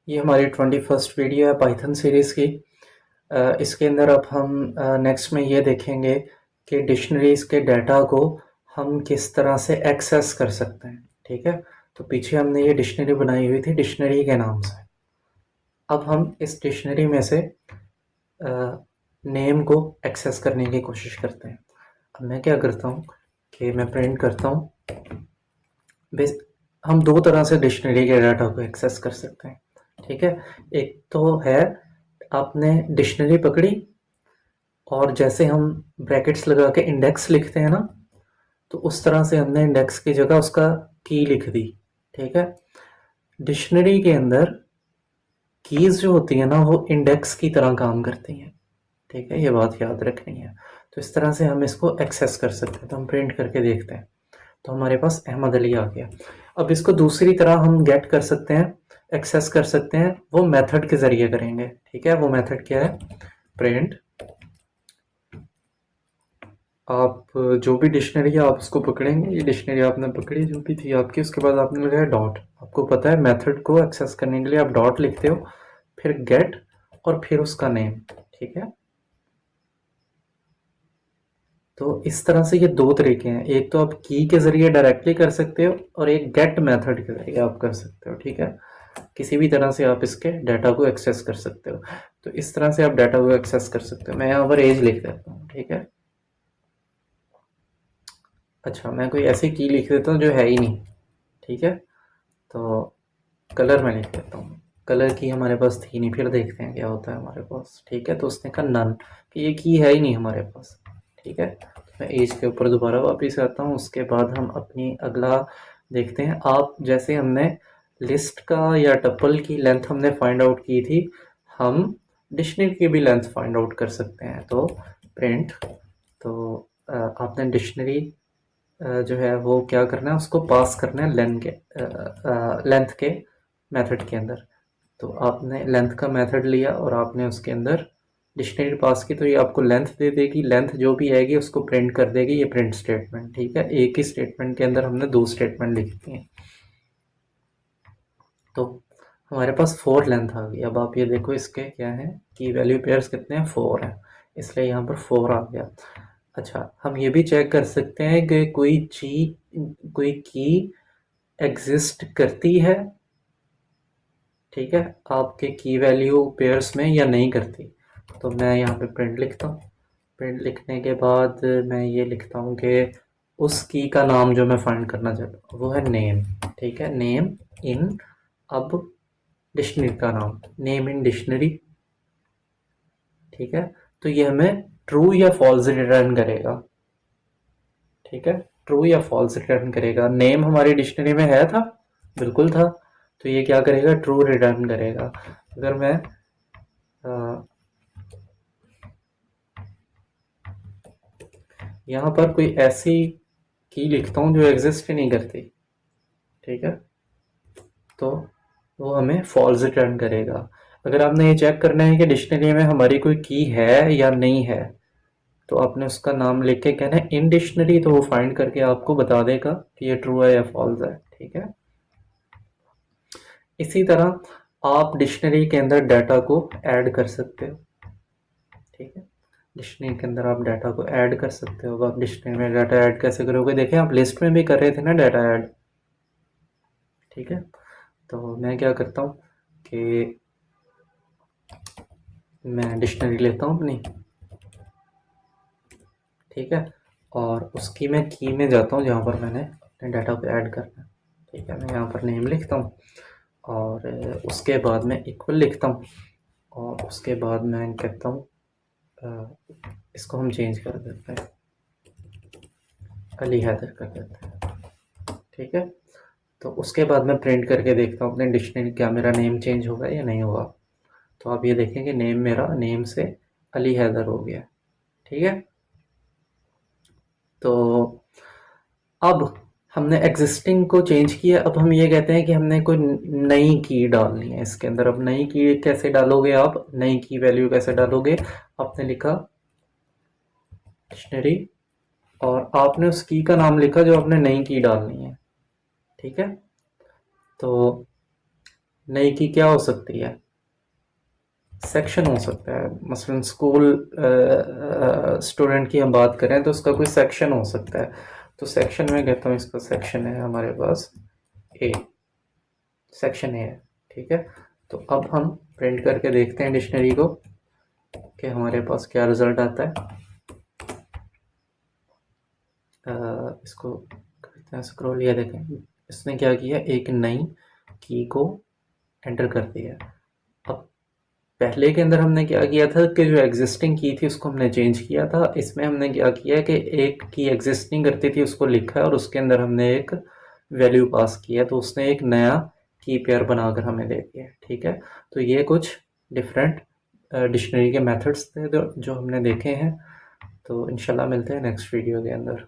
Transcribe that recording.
ये हमारी 21st video है पाइथन सीरीज़ की। इसके अंदर अब हम नेक्स्ट में ये देखेंगे कि डिक्शनरीज़ के डाटा को हम किस तरह से एक्सेस कर सकते हैं। ठीक है, तो पीछे हमने ये डिक्शनरी बनाई हुई थी डिक्शनरी के नाम से। अब हम इस डिक्शनरी में से नेम को एक्सेस करने की कोशिश करते हैं। अब मैं क्या करता हूँ कि मैं प्रिंट करता हूँ। हम दो तरह से डिक्शनरी के डाटा को एक्सेस कर सकते हैं। ठीक है, एक तो है आपने डिक्शनरी पकड़ी और जैसे हम ब्रैकेट्स लगा के इंडेक्स लिखते हैं ना, तो उस तरह से हमने इंडेक्स की जगह उसका की लिख दी। ठीक है, डिक्शनरी के अंदर कीज जो होती है ना वो इंडेक्स की तरह काम करती हैं। ठीक है, ये बात याद रखनी है। तो इस तरह से हम इसको एक्सेस कर सकते हैं। तो हम प्रिंट करके देखते हैं, तो हमारे पास अहमद अली आ गया। अब इसको दूसरी तरह हम गेट कर सकते हैं, एक्सेस कर सकते हैं, वो मेथड के ज़रिए करेंगे। ठीक है, वो मेथड क्या है? प्रिंट, आप जो भी डिक्शनरी है आप उसको पकड़ेंगे। ये डिक्शनरी आपने पकड़ी जो भी थी आपकी, उसके बाद आपने लगाया डॉट। आपको पता है मेथड को एक्सेस करने के लिए आप डॉट लिखते हो, फिर गेट और फिर उसका नेम। ठीक है, तो इस तरह से ये दो तरीके हैं। एक तो आप की के ज़रिए डायरेक्टली कर सकते हो और एक गेट मेथड के ज़रिए आप कर सकते हो। ठीक है, किसी भी तरह से आप इसके डाटा को एक्सेस कर सकते हो। तो इस तरह से आप डाटा को एक्सेस कर सकते हो। मैं यहाँ पर एज लिख देता हूँ। ठीक है, अच्छा मैं कोई ऐसी की लिख देता हूँ जो है ही नहीं। ठीक है, तो कलर में लिख देता हूँ। कलर की हमारे पास थी नहीं, फिर देखते हैं क्या होता है हमारे पास। ठीक है, तो उसने कहा नन, कि ये की है ही नहीं हमारे पास। ठीक है, तो मैं एज के ऊपर दोबारा वापस आता हूँ। उसके बाद हम अपनी अगला देखते हैं। आप जैसे हमने लिस्ट का या टपल की लेंथ हमने फाइंड आउट की थी, हम डिक्शनरी की भी लेंथ फाइंड आउट कर सकते हैं। तो प्रिंट, तो आपने डिक्शनरी जो है वो क्या करना है, उसको पास करना है लेंथ के मेथड के अंदर। तो आपने लेंथ का मेथड लिया और आपने उसके अंदर डिक्शनरी पास की, तो ये आपको लेंथ दे देगी। लेंथ जो भी आएगी उसको प्रिंट कर देगी, ये प्रिंट स्टेटमेंट। ठीक है, एक ही स्टेटमेंट के अंदर हमने दो स्टेटमेंट लिखती हैं। तो हमारे पास 4 लेंथ आ गई। अब आप ये देखो इसके क्या है, की वैल्यू पेयर्स कितने हैं, 4 हैं, इसलिए यहाँ पर 4 आ गया। अच्छा, हम ये भी चेक कर सकते हैं कि कोई की एग्जिस्ट करती है, ठीक है, आपके की वैल्यू पेयर्स में या नहीं करती। तो मैं यहाँ पे प्रिंट लिखता हूँ। प्रिंट लिखने के बाद मैं ये लिखता हूँ कि उस की का नाम जो मैं फाइंड करना चाहता हूँ वो है नेम। ठीक है, नेम इन, अब डिक्शनरी का नाम, नेम इन डिक्शनरी। ठीक है, तो ये हमें ट्रू या फॉल्स रिटर्न करेगा। ठीक है, ट्रू या फॉल्स रिटर्न करेगा। नेम हमारी डिक्शनरी में है था, बिल्कुल था, तो ये क्या करेगा, ट्रू रिटर्न करेगा। अगर मैं यहाँ पर कोई ऐसी की लिखता हूँ जो एग्जिस्ट ही नहीं करती, ठीक है, तो वो हमें फॉल्स रिटर्न करेगा। अगर आपने ये चेक करना है कि डिक्शनरी में हमारी कोई की है या नहीं है, तो आपने उसका नाम लिख के कहना है इन डिक्शनरी, तो वो फाइंड करके आपको बता देगा कि ये ट्रू है या फॉल्स है। ठीक है, इसी तरह आप डिक्शनरी के अंदर डाटा को ऐड कर सकते हो। ठीक है, डिक्शनरी के अंदर आप डाटा को ऐड कर सकते हो। अब आप डिक्शनरी में डाटा ऐड कैसे करोगे, देखें आप लिस्ट में भी कर रहे थे ना डाटा ऐड। ठीक है, तो मैं क्या करता हूँ कि मैं डिक्शनरी लेता हूँ अपनी, ठीक है, और उसकी मैं की में जाता हूँ जहाँ पर मैंने अपने डाटा को ऐड करना है। ठीक है, मैं यहाँ पर नेम लिखता हूँ और उसके बाद मैं इक्वल लिखता हूँ और उसके बाद मैं कहता हूँ इसको हम चेंज कर देते हैं, अली हैदर कर देते हैं। ठीक है, तो उसके बाद मैं प्रिंट करके देखता हूँ अपने डिक्शनरी क्या मेरा नेम चेंज होगा या नहीं होगा। तो आप ये देखेंगे नेम मेरा नेम से अली हैदर हो गया। ठीक है, तो अब हमने एग्जिस्टिंग को चेंज किया। अब हम ये कहते हैं कि हमने कोई नई की डालनी है इसके अंदर। अब नई की कैसे डालोगे, आप नई की वैल्यू कैसे डालोगे, आपने लिखा डिक्शनरी और आपने उस की का नाम लिखा जो आपने नई की डालनी है। ठीक है, तो नई की क्या हो सकती है? सेक्शन हो सकता है। मसलन स्कूल स्टूडेंट की हम बात करें तो उसका कोई सेक्शन हो सकता है। तो सेक्शन में कहता हूँ इसका सेक्शन है हमारे पास ए, सेक्शन ए है। ठीक है, तो अब हम प्रिंट करके देखते हैं डिक्शनरी को कि हमारे पास क्या रिजल्ट आता है। इसको करते हैं स्क्रॉल, ये देखें इसने क्या किया, एक नई की को एंटर कर दिया। अब पहले के अंदर हमने क्या किया था कि जो एग्जिस्टिंग की थी उसको हमने चेंज किया था। इसमें हमने क्या किया कि एक की एग्जिस्टिंग करती थी उसको लिखा है और उसके अंदर हमने एक वैल्यू पास किया, तो उसने एक नया की पेयर बनाकर हमें दे दिया। ठीक है, तो ये कुछ डिफरेंट डिक्शनरी के मेथड्स थे जो हमने देखे हैं। तो इंशाल्लाह मिलते हैं नेक्स्ट वीडियो के अंदर।